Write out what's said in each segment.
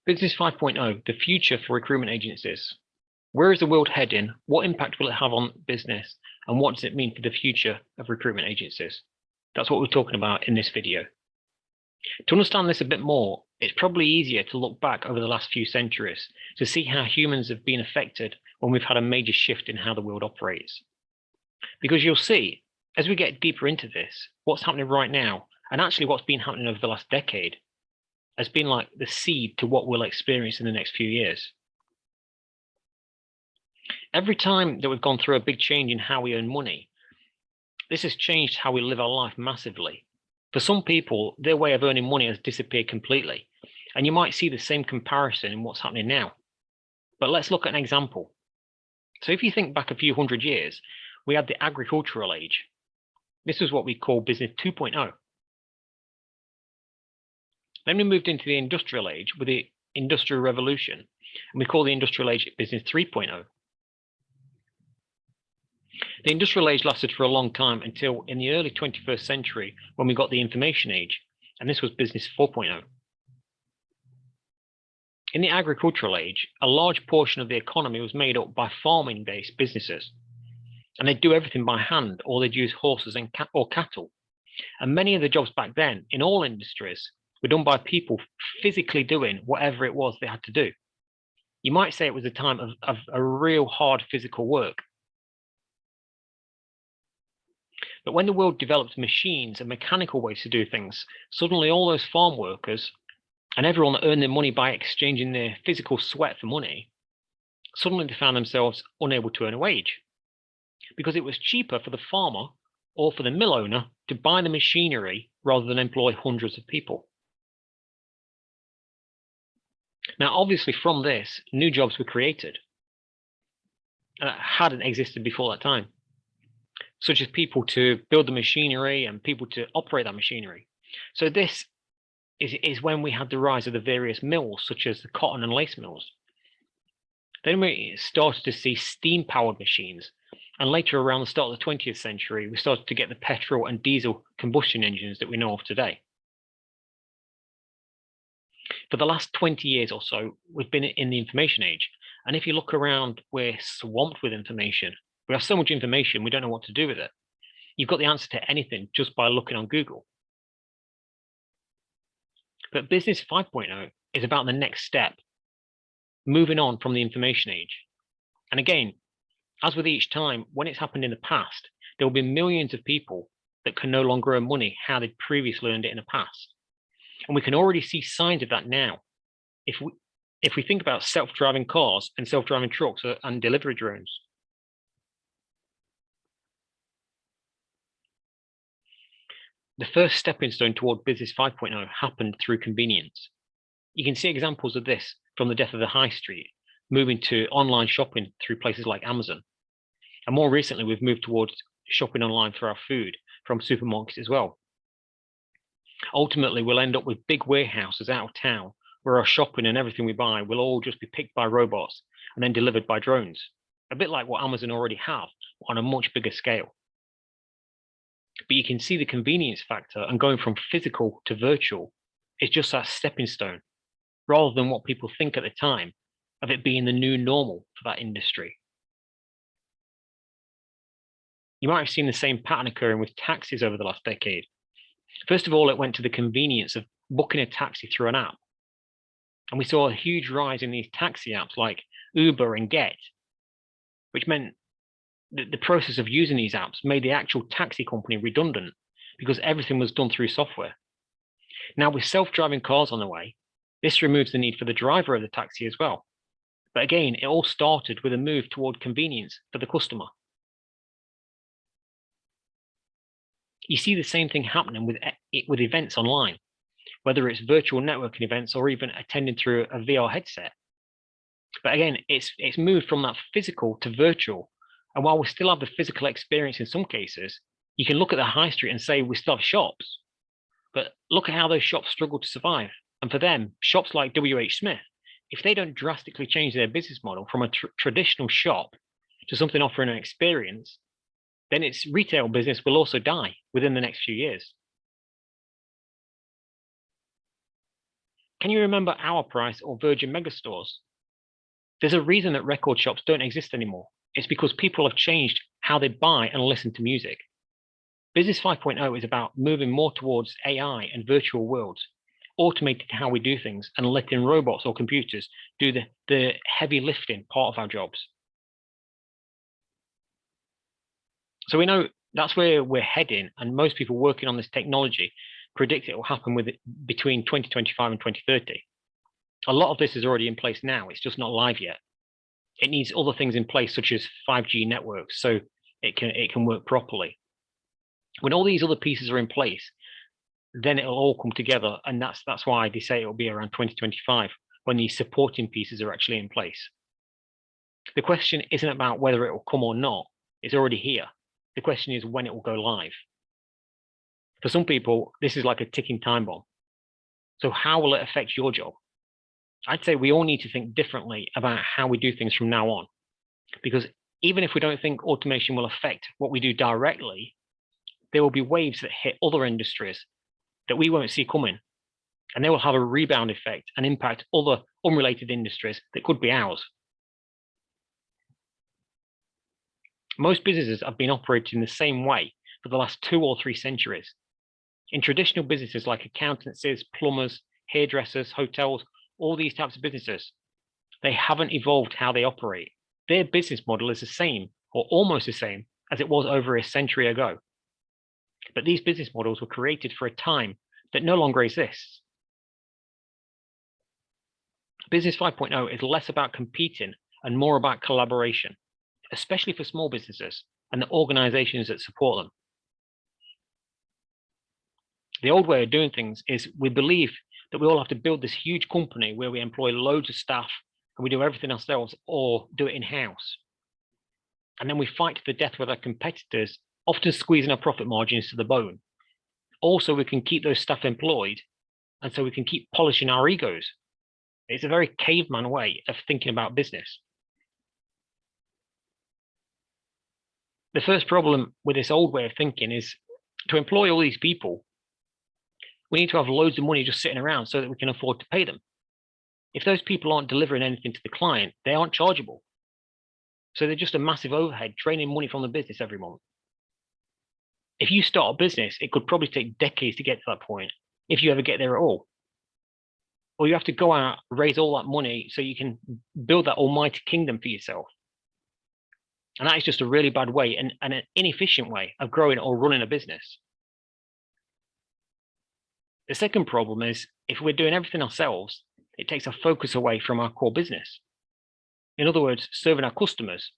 Business 5.0, the future for recruitment agencies. Where is the world heading? What impact will it have on business? And what does it mean for the future of recruitment agencies? That's what we're talking about in this video. To understand this a bit more, it's probably easier to look back over the last few centuries to see how humans have been affected when we've had a major shift in how the world operates. Because you'll see, as we get deeper into this, what's happening right now, and actually what's been happening over the last decade, has been like the seed to what we'll experience in the next few years. Every time that we've gone through a big change in how we earn money, this has changed how we live our life massively. For some people, their way of earning money has disappeared completely, and you might see the same comparison in what's happening now. But let's look at an example. So if you think back a few hundred years, we had the agricultural age. This was what we call business 2.0. Then we moved into the industrial age with the Industrial Revolution, and we call the industrial age business 3.0. The industrial age lasted for a long time until in the early 21st century when we got the information age, and this was business 4.0. In the agricultural age, a large portion of the economy was made up by farming-based businesses, and they'd do everything by hand, or they'd use horses or cattle. And many of the jobs back then, in all industries, were done by people physically doing whatever it was they had to do. You might say it was a time of a real hard physical work. But when the world developed machines and mechanical ways to do things, suddenly all those farm workers and everyone that earned their money by exchanging their physical sweat for money, suddenly they found themselves unable to earn a wage because it was cheaper for the farmer or for the mill owner to buy the machinery rather than employ hundreds of people. Now, obviously from this, new jobs were created that hadn't existed before that time, such as people to build the machinery and people to operate that machinery. So this is when we had the rise of the various mills, such as the cotton and lace mills. Then we started to see steam-powered machines, and later around the start of the 20th century, we started to get the petrol and diesel combustion engines that we know of today. For the last 20 years or so, we've been in the information age. And if you look around, we're swamped with information. We have so much information, we don't know what to do with it. You've got the answer to anything just by looking on Google. But Business 5.0 is about the next step, moving on from the information age. And again, as with each time, when it's happened in the past, there will be millions of people that can no longer earn money how they'd previously earned it in the past. And we can already see signs of that now. If we think about self-driving cars and self-driving trucks and delivery drones. The first stepping stone toward Business 5.0 happened through convenience. You can see examples of this from the death of the high street, moving to online shopping through places like Amazon. And more recently, we've moved towards shopping online for our food from supermarkets as well. Ultimately, we'll end up with big warehouses out of town where our shopping and everything we buy will all just be picked by robots and then delivered by drones, a bit like what Amazon already have on a much bigger scale. But you can see the convenience factor, and going from physical to virtual is just that stepping stone, rather than what people think at the time of it being the new normal for that industry. You might have seen the same pattern occurring with taxis over the last decade. First of all, it went to the convenience of booking a taxi through an app. And we saw a huge rise in these taxi apps like Uber and Get, which meant that the process of using these apps made the actual taxi company redundant because everything was done through software. Now, with self-driving cars on the way, this removes the need for the driver of the taxi as well. But again, it all started with a move toward convenience for the customer. You see the same thing happening with events online, whether it's virtual networking events or even attending through a VR headset. But again, it's moved from that physical to virtual. And while we still have the physical experience in some cases, you can look at the high street and say we still have shops. But look at how those shops struggle to survive. And for them, shops like WH Smith, if they don't drastically change their business model from a traditional shop to something offering an experience, then its retail business will also die within the next few years. Can you remember Our Price or Virgin Megastores? There's a reason that record shops don't exist anymore. It's because people have changed how they buy and listen to music. Business 5.0 is about moving more towards AI and virtual worlds, automating how we do things and letting robots or computers do the heavy lifting part of our jobs. So we know that's where we're heading, and most people working on this technology predict it will happen between 2025 and 2030. A lot of this is already in place now. It's just not live yet. It needs other things in place, such as 5G networks, so it can work properly. When all these other pieces are in place, then it'll all come together, and that's why they say it'll be around 2025 when these supporting pieces are actually in place. The question isn't about whether it will come or not. It's already here. The question is when it will go live. For some people, this is like a ticking time bomb. So how will it affect your job? I'd say we all need to think differently about how we do things from now on, because even if we don't think automation will affect what we do directly, there will be waves that hit other industries that we won't see coming, and they will have a rebound effect and impact other unrelated industries that could be ours. Most businesses have been operating the same way for the last 2 or 3 centuries. In traditional businesses like accountancies, plumbers, hairdressers, hotels, all these types of businesses, they haven't evolved how they operate. Their business model is the same, or almost the same, as it was over a century ago. But these business models were created for a time that no longer exists. Business 5.0 is less about competing and more about collaboration, especially for small businesses and the organizations that support them. The old way of doing things is we believe that we all have to build this huge company where we employ loads of staff and we do everything ourselves or do it in-house. And then we fight to the death with our competitors, often squeezing our profit margins to the bone. Also, we can keep those staff employed, and so we can keep polishing our egos. It's a very caveman way of thinking about business. The first problem with this old way of thinking is to employ all these people, we need to have loads of money just sitting around so that we can afford to pay them. If those people aren't delivering anything to the client, they aren't chargeable. So they're just a massive overhead draining money from the business every month. If you start a business, it could probably take decades to get to that point, if you ever get there at all. Or you have to go out, raise all that money so you can build that almighty kingdom for yourself. And that is just a really bad way and an inefficient way of growing or running a business. The second problem is if we're doing everything ourselves, it takes our focus away from our core business. In other words, serving our customers,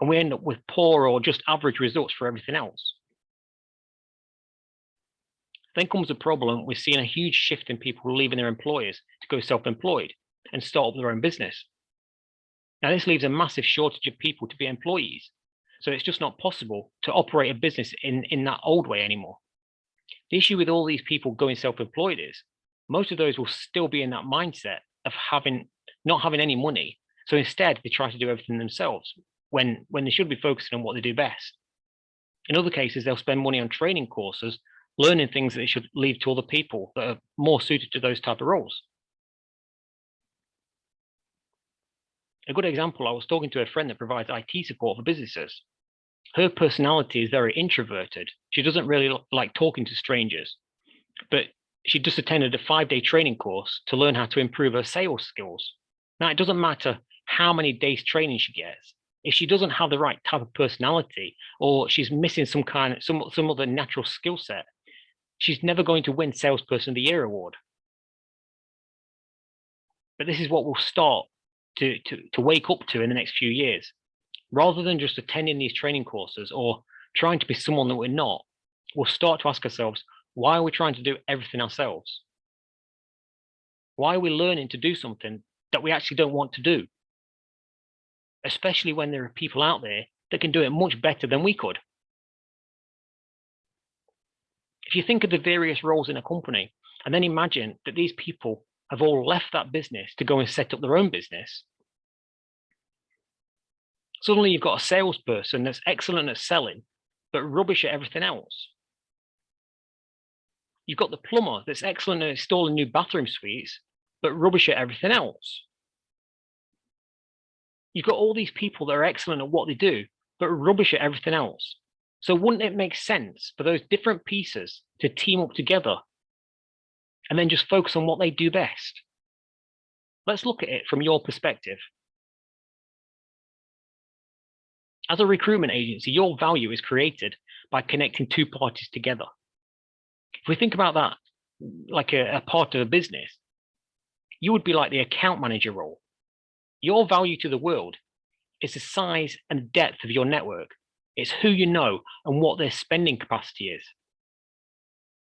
and we end up with poor or just average results for everything else. Then comes the problem with seeing a huge shift in people leaving their employers to go self-employed and start up their own business. Now, this leaves a massive shortage of people to be employees. So it's just not possible to operate a business in that old way anymore. The issue with all these people going self-employed is most of those will still be in that mindset of not having any money. So instead, they try to do everything themselves when they should be focusing on what they do best. In other cases, they'll spend money on training courses, learning things that they should leave to other people that are more suited to those type of roles. A good example, I was talking to a friend that provides IT support for businesses. Her personality is very introverted. She doesn't really like talking to strangers, but she just attended a 5-day training course to learn how to improve her sales skills. Now, it doesn't matter how many days training she gets. If she doesn't have the right type of personality, or she's missing some other natural skill set, she's never going to win Salesperson of the Year award. But this is what we'll start to wake up to in the next few years. Rather than just attending these training courses or trying to be someone that we're not, we'll start to ask ourselves, why are we trying to do everything ourselves? Why are we learning to do something that we actually don't want to do? Especially when there are people out there that can do it much better than we could. If you think of the various roles in a company, and then imagine that these people have all left that business to go and set up their own business, suddenly you've got a salesperson that's excellent at selling, but rubbish at everything else. You've got the plumber that's excellent at installing new bathroom suites, but rubbish at everything else. You've got all these people that are excellent at what they do, but rubbish at everything else. So wouldn't it make sense for those different pieces to team up together and then just focus on what they do best? Let's look at it from your perspective. As a recruitment agency, your value is created by connecting two parties together. If we think about that like a part of a business, you would be like the account manager role. Your value to the world is the size and depth of your network. It's who you know and what their spending capacity is.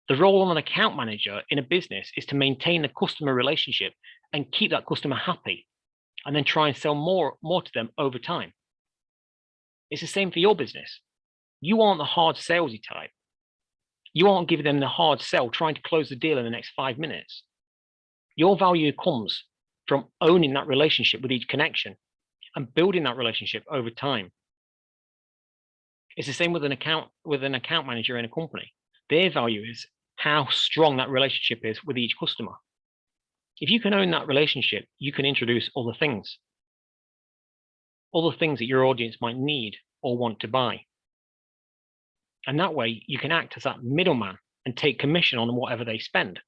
The role of an account manager in a business is to maintain the customer relationship and keep that customer happy, and then try and sell more to them over time. It's the same for your business. You aren't the hard salesy type. You aren't giving them the hard sell, trying to close the deal in the next 5 minutes. Your value comes from owning that relationship with each connection and building that relationship over time. It's the same with an account manager in a company. Their value is how strong that relationship is with each customer. If you can own that relationship, you can introduce other things that your audience might need or want to buy. And that way you can act as that middleman and take commission on whatever they spend.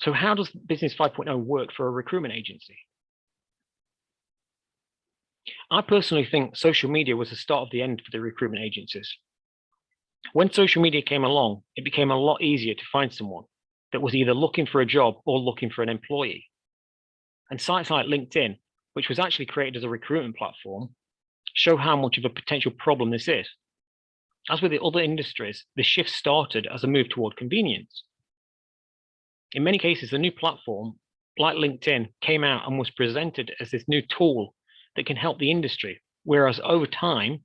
So how does Business 5.0 work for a recruitment agency? I personally think social media was the start of the end for the recruitment agencies. When social media came along, it became a lot easier to find someone that was either looking for a job or looking for an employee. And sites like LinkedIn, which was actually created as a recruitment platform, show how much of a potential problem this is. As with the other industries, the shift started as a move toward convenience. In many cases, the new platform, like LinkedIn, came out and was presented as this new tool that can help the industry, whereas over time,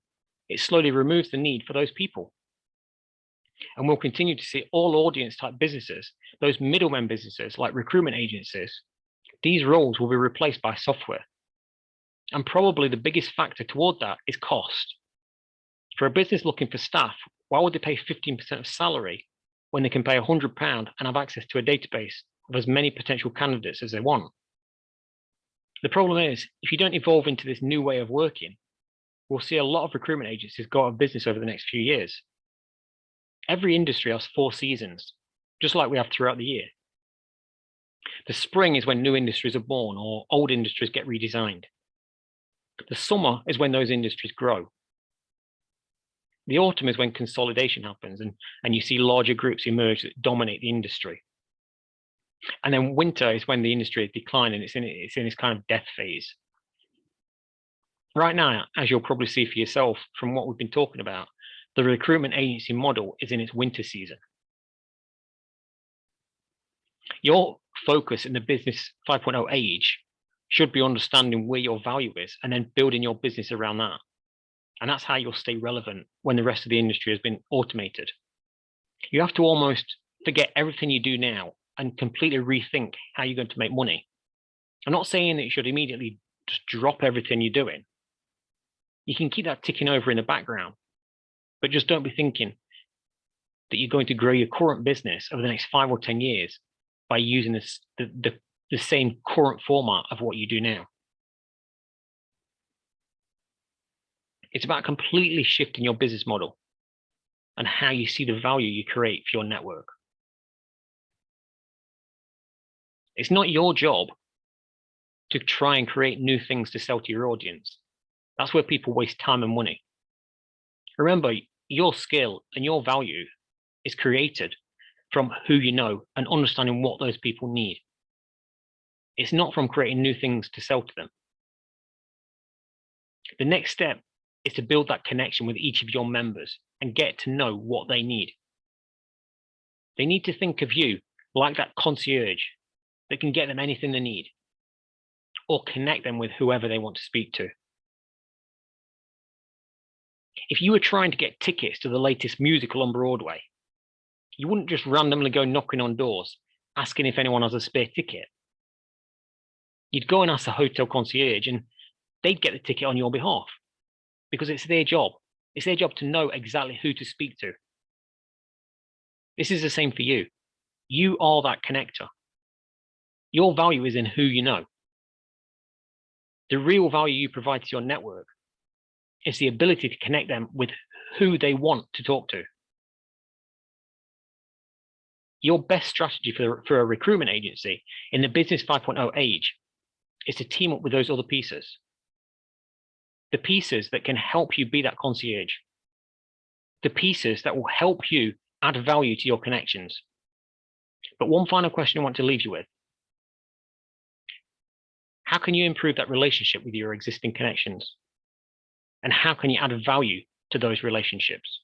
it slowly removes the need for those people. And we'll continue to see all audience type businesses, those middlemen businesses like recruitment agencies, these roles will be replaced by software. And probably the biggest factor toward that is cost. For a business looking for staff, why would they pay 15% of salary when they can pay £100 and have access to a database of as many potential candidates as they want? The problem is, if you don't evolve into this new way of working, we'll see a lot of recruitment agencies go out of business over the next few years. Every industry has 4 seasons, just like we have throughout the year. The spring is when new industries are born or old industries get redesigned. The summer is when those industries grow. The autumn is when consolidation happens and you see larger groups emerge that dominate the industry. And then winter is when the industry is declining. It's in this kind of death phase. Right now, as you'll probably see for yourself from what we've been talking about, the recruitment agency model is in its winter season. Your focus in the Business 5.0 age should be understanding where your value is and then building your business around that. And that's how you'll stay relevant when the rest of the industry has been automated. You have to almost forget everything you do now and completely rethink how you're going to make money. I'm not saying that you should immediately just drop everything you're doing. You can keep that ticking over in the background, but just don't be thinking that you're going to grow your current business over the next 5 or 10 years by using the same current format of what you do now. It's about completely shifting your business model and how you see the value you create for your network. It's not your job to try and create new things to sell to your audience. That's where people waste time and money. Remember, your skill and your value is created from who you know and understanding what those people need. It's not from creating new things to sell to them. The next step is to build that connection with each of your members and get to know what they need. They need to think of you like that concierge that can get them anything they need or connect them with whoever they want to speak to. If you were trying to get tickets to the latest musical on Broadway, you wouldn't just randomly go knocking on doors asking if anyone has a spare ticket. You'd go and ask the hotel concierge and they'd get the ticket on your behalf because it's their job. It's their job to know exactly who to speak to. This is the same for you. You are that connector. Your value is in who you know. The real value you provide to your network is the ability to connect them with who they want to talk to. Your best strategy for a recruitment agency in the Business 5.0 age is to team up with those other pieces. The pieces that can help you be that concierge. The pieces that will help you add value to your connections. But one final question I want to leave you with. How can you improve that relationship with your existing connections? And how can you add value to those relationships?